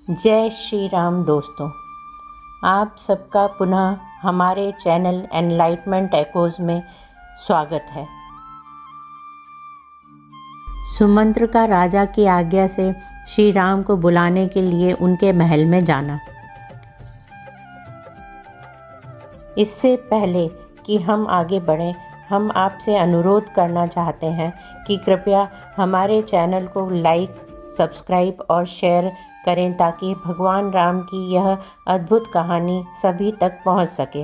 जय श्री राम दोस्तों, आप सबका पुनः हमारे चैनल एनलाइटमेंट एकोज़ में स्वागत है। सुमंत्र का राजा की आज्ञा से श्री राम को बुलाने के लिए उनके महल में जाना। इससे पहले कि हम आगे बढ़ें, हम आपसे अनुरोध करना चाहते हैं कि कृपया हमारे चैनल को लाइक, सब्सक्राइब और शेयर करें ताकि भगवान राम की यह अद्भुत कहानी सभी तक पहुंच सके।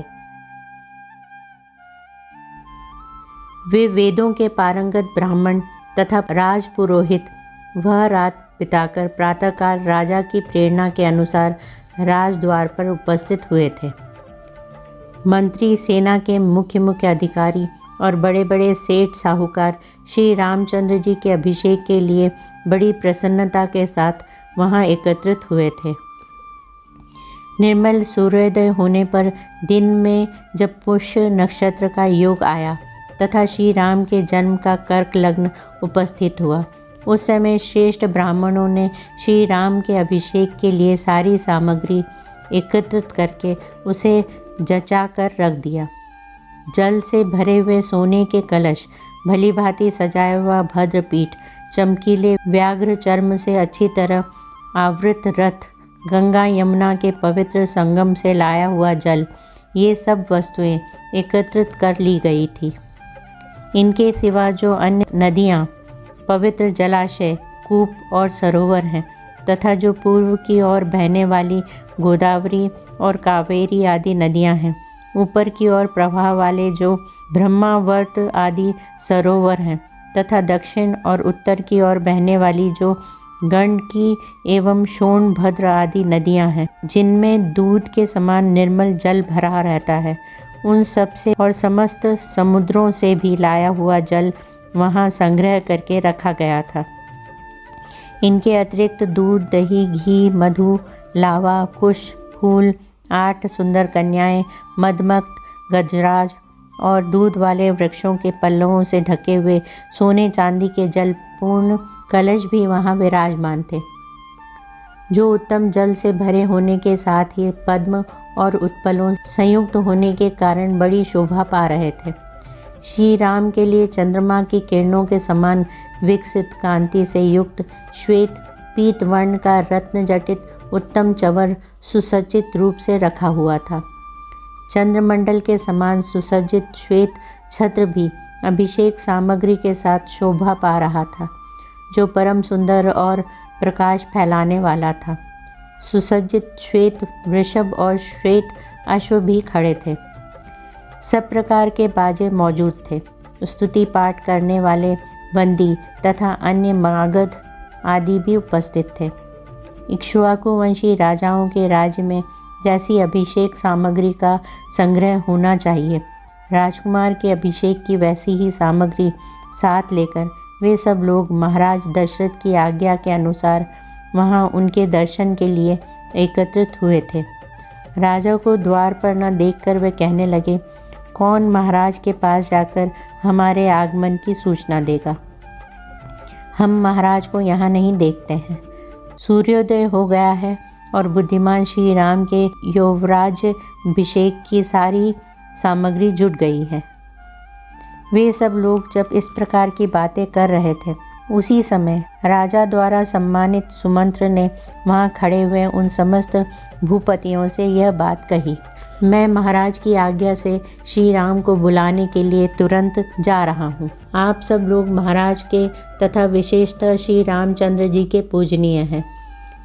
वे वेदों के पारंगत ब्राह्मण तथा राजपुरोहित वह रात बिताकर प्रातःकाल राजा की प्रेरणा के अनुसार राजद्वार पर उपस्थित हुए थे। मंत्री, सेना के मुख्य अधिकारी और बड़े बड़े सेठ साहूकार श्री रामचंद्र जी के अभिषेक के लिए बड़ी प्रसन्नता के साथ वहां एकत्रित हुए थे। निर्मल सूर्योदय होने पर दिन में जब पुष्य नक्षत्र का योग आया तथा श्री राम के जन्म का कर्क लग्न उपस्थित हुआ, उस समय श्रेष्ठ ब्राह्मणों ने श्री राम के अभिषेक के लिए सारी सामग्री एकत्रित करके उसे जचा कर रख दिया। जल से भरे हुए सोने के कलश, भली भांति सजाया हुआ भद्र पीठ, चमकीले व्याघ्र चर्म से अच्छी तरह आवृत रथ, गंगा यमुना के पवित्र संगम से लाया हुआ जल, ये सब वस्तुएं एकत्रित कर ली गई थी। इनके सिवा जो अन्य नदियाँ, पवित्र जलाशय, कूप और सरोवर हैं तथा जो पूर्व की ओर बहने वाली गोदावरी और कावेरी आदि नदियाँ हैं, ऊपर की ओर प्रवाह वाले जो ब्रह्मावर्त आदि सरोवर हैं तथा दक्षिण और उत्तर की ओर बहने वाली जो गंडकी एवं सोनभद्र आदि नदियां हैं, जिनमें दूध के समान निर्मल जल भरा रहता है, उन सब से और समस्त समुद्रों से भी लाया हुआ जल वहां संग्रह करके रखा गया था। इनके अतिरिक्त दूध, दही, घी, मधु, लावा, कुश, फूल, 8 सुंदर कन्याएं, मदमस्त, गजराज और दूध वाले वृक्षों के पल्लवों से ढके हुए सोने चांदी के जलपूर्ण कलश भी वहाँ विराजमान थे, जो उत्तम जल से भरे होने के साथ ही पद्म और उत्पलों संयुक्त होने के कारण बड़ी शोभा पा रहे थे। श्री राम के लिए चंद्रमा की किरणों के समान विकसित कांति से युक्त श्वेत पीत वर्ण का रत्न जटित उत्तम चवर सुसज्जित रूप से रखा हुआ था। चंद्रमंडल के समान सुसज्जित श्वेत छत्र भी अभिषेक सामग्री के साथ शोभा पा रहा था, जो परम सुंदर और प्रकाश फैलाने वाला था। सुसज्जित श्वेत वृषभ और श्वेत अश्व भी खड़े थे। सब प्रकार के बाजे मौजूद थे। स्तुति पाठ करने वाले बंदी तथा अन्य मागध आदि भी उपस्थित थे। इक्ष्वाकु वंशी राजाओं के राज्य में जैसी अभिषेक सामग्री का संग्रह होना चाहिए, राजकुमार के अभिषेक की वैसी ही सामग्री साथ लेकर वे सब लोग महाराज दशरथ की आज्ञा के अनुसार वहां उनके दर्शन के लिए एकत्रित हुए थे। राजा को द्वार पर न देखकर वे कहने लगे, कौन महाराज के पास जाकर हमारे आगमन की सूचना देगा? हम महाराज को यहाँ नहीं देखते हैं। सूर्योदय हो गया है और बुद्धिमान श्री राम के युवराज अभिषेक की सारी सामग्री जुट गई है। वे सब लोग जब इस प्रकार की बातें कर रहे थे, उसी समय राजा द्वारा सम्मानित सुमंत्र ने वहां खड़े हुए उन समस्त भूपतियों से यह बात कही, मैं महाराज की आज्ञा से श्री राम को बुलाने के लिए तुरंत जा रहा हूँ। आप सब लोग महाराज के तथा विशेषतः श्री रामचंद्र जी के पूजनीय हैं।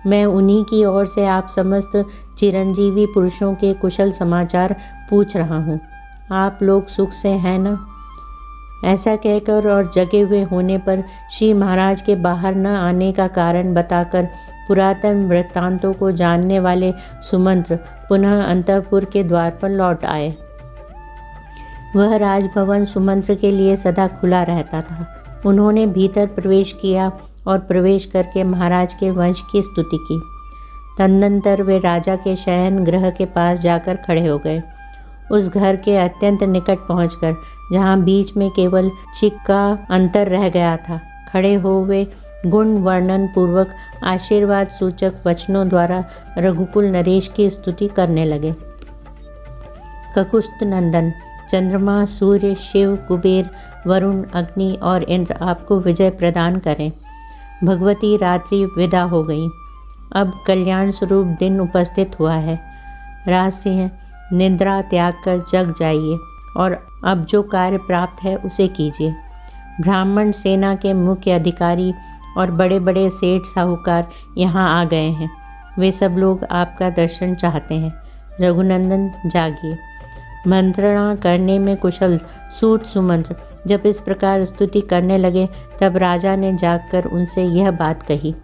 मैं उन्हीं की ओर से आप समस्त चिरंजीवी पुरुषों के कुशल समाचार पूछ रहा हूँ। आप लोग सुख से हैं ना? ऐसा कहकर और जगे हुए होने पर श्री महाराज के बाहर न आने का कारण बताकर पुरातन वृत्तांतों को जानने वाले सुमंत्र पुनः अंतःपुर के द्वार पर लौट आए। वह राजभवन सुमंत्र के लिए सदा खुला रहता था। उन्होंने भीतर प्रवेश किया और प्रवेश करके महाराज के वंश की स्तुति की। तदनंतर वे राजा के शयन गृह के पास जाकर खड़े हो गए। उस घर के अत्यंत निकट पहुंचकर, जहां बीच में केवल चिक का अंतर रह गया था, खड़े हुए गुण वर्णन पूर्वक आशीर्वाद सूचक वचनों द्वारा रघुकुल नरेश की स्तुति करने लगे। ककुस्त नंदन, चंद्रमा, सूर्य, शिव, कुबेर, वरुण, अग्नि और इंद्र आपको विजय प्रदान करें। भगवती रात्रि विदा हो गई। अब कल्याण स्वरूप दिन उपस्थित हुआ है। राजसिंह, निद्रा त्याग कर जग जाइए और अब जो कार्य प्राप्त है उसे कीजिए। ब्राह्मण सेना के मुख्य अधिकारी और बड़े बड़े सेठ साहूकार यहाँ आ गए हैं। वे सब लोग आपका दर्शन चाहते हैं। रघुनंदन जागिए। मंत्रणा करने में कुशल सूत सुमंत्र जब इस प्रकार स्तुति करने लगे तब राजा ने जागकर उनसे यह बात कही।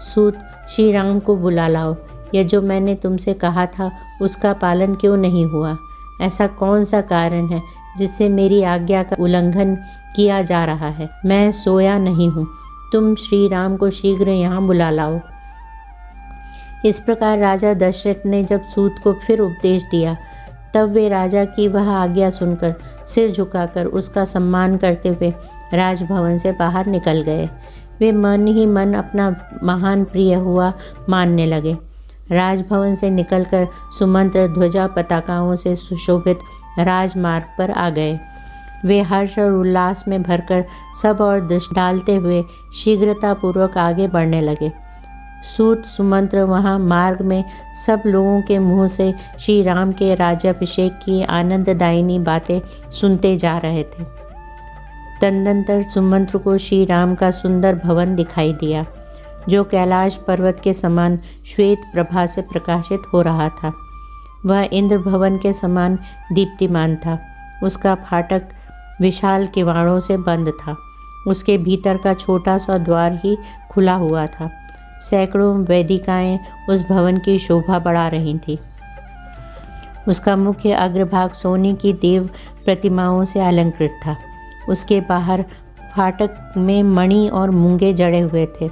सूत, श्री राम को बुला लाओ। यह जो मैंने तुमसे कहा था उसका पालन क्यों नहीं हुआ? ऐसा कौन सा कारण है जिससे मेरी आज्ञा का उल्लंघन किया जा रहा है? मैं सोया नहीं हूँ। तुम श्री राम को शीघ्र यहाँ बुला लाओ। इस प्रकार राजा दशरथ ने जब सूत को फिर उपदेश दिया तब वे राजा की वह आज्ञा सुनकर सिर झुकाकर उसका सम्मान करते हुए राजभवन से बाहर निकल गए। वे मन ही मन अपना महान प्रिय हुआ मानने लगे। राजभवन से निकलकर सुमंत्र ध्वजा पताकाओं से सुशोभित राजमार्ग पर आ गए। वे हर्ष और उल्लास में भरकर सब और दृष्टि डालते हुए शीघ्रतापूर्वक आगे बढ़ने लगे। सूत सुमंत्र वहाँ मार्ग में सब लोगों के मुँह से श्री राम के राज्याभिषेक की आनंददायिनी बातें सुनते जा रहे थे। तदनंतर सुमंत्र को श्री राम का सुंदर भवन दिखाई दिया जो कैलाश पर्वत के समान श्वेत प्रभा से प्रकाशित हो रहा था। वह इंद्र भवन के समान दीप्तिमान था। उसका फाटक विशाल किवाड़ों से बंद था। उसके भीतर का छोटा सा द्वार ही खुला हुआ था। सैकड़ों वेदिकाएं उस भवन की शोभा बढ़ा रही थीं। उसका मुख्य अग्रभाग सोने की देव प्रतिमाओं से अलंकृत था। उसके बाहर फाटक में मणि और मूंगे जड़े हुए थे।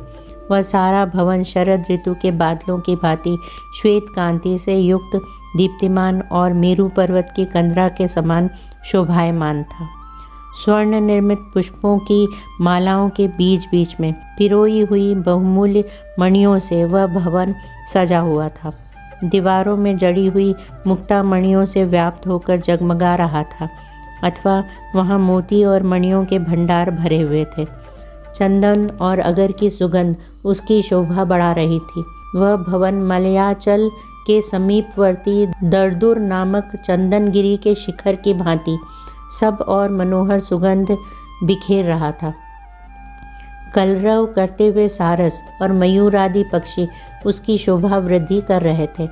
वह सारा भवन शरद ऋतु के बादलों की भांति श्वेत कांति से युक्त दीप्तिमान और मेरू पर्वत की कंदरा के समान शोभायमान था। स्वर्ण निर्मित पुष्पों की मालाओं के बीच बीच में पिरोई हुई बहुमूल्य मणियों से वह भवन सजा हुआ था। दीवारों में जड़ी हुई मुक्ता मणियों से व्याप्त होकर जगमगा रहा था, अथवा वहाँ मोती और मणियों के भंडार भरे हुए थे। चंदन और अगर की सुगंध उसकी शोभा बढ़ा रही थी। वह भवन मलयाचल के समीपवर्ती दरदुर नामक चंदनगिरी के शिखर की भांति सब और मनोहर सुगंध बिखेर रहा था। कलरव करते हुए सारस और मयूर आदि पक्षी उसकी शोभा वृद्धि कर रहे थे।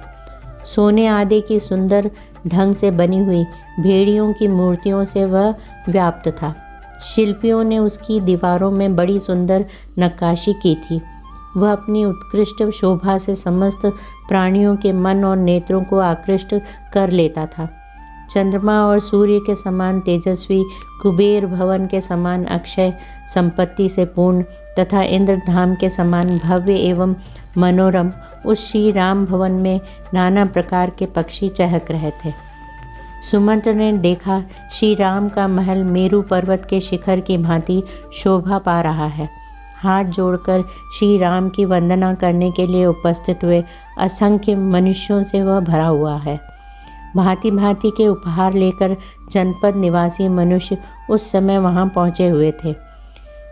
सोने आदि की सुंदर ढंग से बनी हुई भेड़ियों की मूर्तियों से वह व्याप्त था। शिल्पियों ने उसकी दीवारों में बड़ी सुंदर नक्काशी की थी। वह अपनी उत्कृष्ट शोभा से समस्त प्राणियों के मन और नेत्रों को आकृष्ट कर लेता था। चंद्रमा और सूर्य के समान तेजस्वी, कुबेर भवन के समान अक्षय संपत्ति से पूर्ण तथा इंद्रधाम के समान भव्य एवं मनोरम उस श्री राम भवन में नाना प्रकार के पक्षी चहक रहे थे। सुमंत्र ने देखा श्री राम का महल मेरू पर्वत के शिखर की भांति शोभा पा रहा है। हाथ जोड़कर श्री राम की वंदना करने के लिए उपस्थित हुए असंख्य मनुष्यों से वह भरा हुआ है। भांति भांति के उपहार लेकर जनपद निवासी मनुष्य उस समय वहां पहुंचे हुए थे।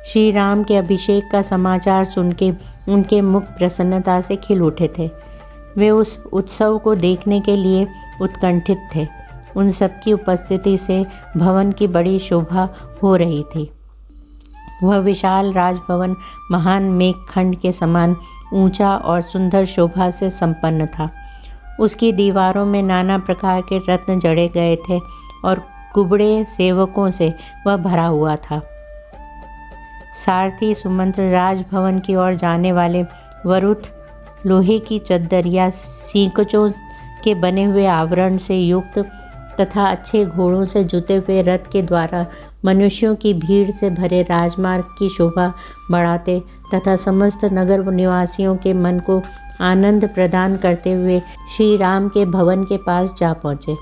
श्री राम के अभिषेक का समाचार सुनके उनके मुख प्रसन्नता से खिल उठे थे। वे उस उत्सव को देखने के लिए उत्कंठित थे। उन सबकी उपस्थिति से भवन की बड़ी शोभा हो रही थी। वह विशाल राजभवन महान मेघखंड के समान ऊंचा और सुंदर शोभा से संपन्न था। उसकी दीवारों में नाना प्रकार के रत्न जड़े गए थे और कुबड़े सेवकों से वह भरा हुआ था। सारथी सुमंत्र राजभवन की ओर जाने वाले वरुथ लोहे की चद्दर या सींकचों के बने हुए आवरण से युक्त तथा अच्छे घोड़ों से जुते हुए रथ के द्वारा मनुष्यों की भीड़ से भरे राजमार्ग की शोभा बढ़ाते तथा समस्त नगर निवासियों के मन को आनंद प्रदान करते हुए श्री राम के भवन के पास जा पहुँचे।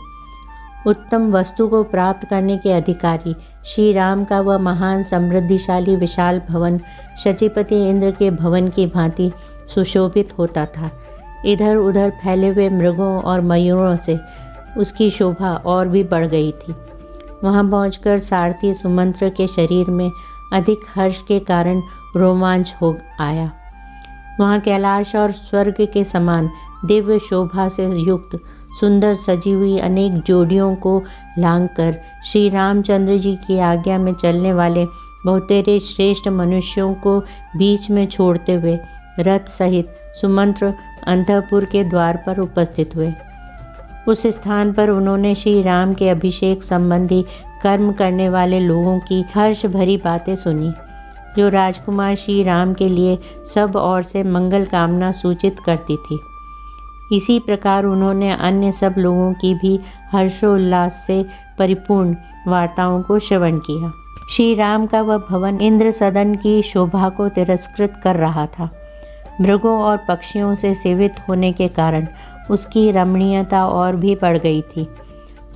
उत्तम वस्तु को प्राप्त करने के अधिकारी श्री राम का वह महान समृद्धिशाली विशाल भवन शचीपति इंद्र के भवन की भांति सुशोभित होता था। इधर उधर फैले हुए मृगों और मयूरों से उसकी शोभा और भी बढ़ गई थी। वहाँ पहुंचकर सारथी सुमंत्र के शरीर में अधिक हर्ष के कारण रोमांच हो आया। वहाँ कैलाश और स्वर्ग के समान दिव्य शोभा से युक्त सुंदर सजी हुई अनेक जोड़ियों को लांघकर श्री रामचंद्र जी की आज्ञा में चलने वाले बहुतेरे श्रेष्ठ मनुष्यों को बीच में छोड़ते हुए रथ सहित सुमंत्र अंतःपुर के द्वार पर उपस्थित हुए। उस स्थान पर उन्होंने श्री राम के अभिषेक संबंधी कर्म करने वाले लोगों की हर्ष भरी बातें सुनी, जो राजकुमार श्री राम के लिए सब ओर से मंगल कामना सूचित करती थी। इसी प्रकार उन्होंने अन्य सब लोगों की भी हर्षोल्लास से परिपूर्ण वार्ताओं को श्रवण किया। श्री राम का वह भवन इंद्र सदन की शोभा को तिरस्कृत कर रहा था। मृगों और पक्षियों से सेवित होने के कारण उसकी रमणीयता और भी बढ़ गई थी।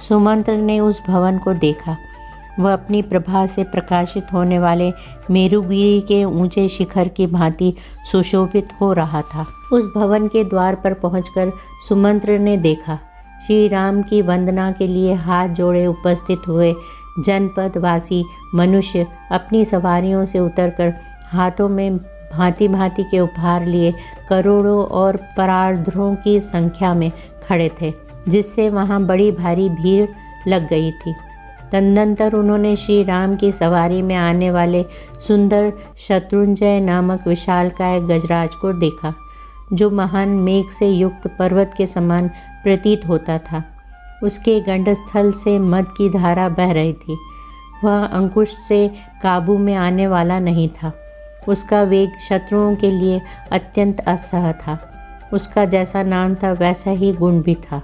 सुमंत्र ने उस भवन को देखा। वह अपनी प्रभा से प्रकाशित होने वाले मेरुगिरी के ऊंचे शिखर की भांति सुशोभित हो रहा था। उस भवन के द्वार पर पहुंचकर सुमंत्र ने देखा, श्री राम की वंदना के लिए हाथ जोड़े उपस्थित हुए जनपद वासी मनुष्य अपनी सवारियों से उतरकर हाथों में भांति भांति के उपहार लिए करोड़ों और परार्धों की संख्या में खड़े थे, जिससे वहाँ बड़ी भारी भीड़ लग गई थी। तदनंतर उन्होंने श्री राम की सवारी में आने वाले सुंदर शत्रुंजय नामक विशालकाय गजराज को देखा, जो महान मेघ से युक्त पर्वत के समान प्रतीत होता था। उसके गंडस्थल से मद की धारा बह रही थी। वह अंकुश से काबू में आने वाला नहीं था। उसका वेग शत्रुओं के लिए अत्यंत असह्य था। उसका जैसा नाम था वैसा ही गुण भी था।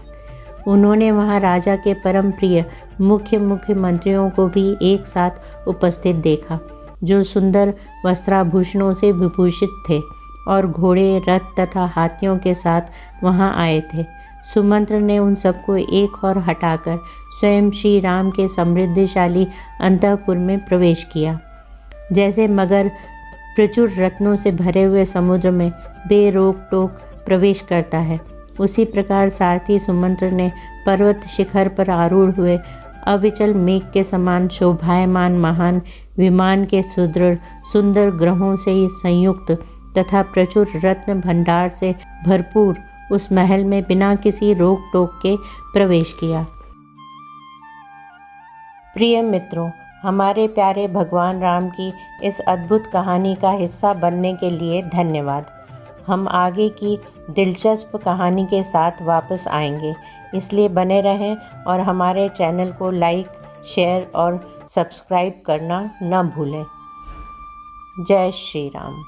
उन्होंने वहाँ राजा के परम प्रिय मुख्य मंत्रियों को भी एक साथ उपस्थित देखा, जो सुंदर वस्त्राभूषणों से विभूषित थे और घोड़े, रथ तथा हाथियों के साथ वहाँ आए थे। सुमंत्र ने उन सबको एक और हटाकर स्वयं श्री राम के समृद्धिशाली अंतःपुर में प्रवेश किया। जैसे मगर प्रचुर रत्नों से भरे हुए समुद्र में बेरोक टोक प्रवेश करता है, उसी प्रकार सारथी सुमंत्र ने पर्वत शिखर पर आरूढ़ हुए अविचल मेघ के समान शोभायमान महान विमान के सुदृढ़ सुंदर ग्रहों से ही संयुक्त तथा प्रचुर रत्न भंडार से भरपूर उस महल में बिना किसी रोक टोक के प्रवेश किया। प्रिय मित्रों, हमारे प्यारे भगवान राम की इस अद्भुत कहानी का हिस्सा बनने के लिए धन्यवाद। हम आगे की दिलचस्प कहानी के साथ वापस आएंगे, इसलिए बने रहें और हमारे चैनल को लाइक, शेयर और सब्सक्राइब करना न भूलें। जय श्री राम।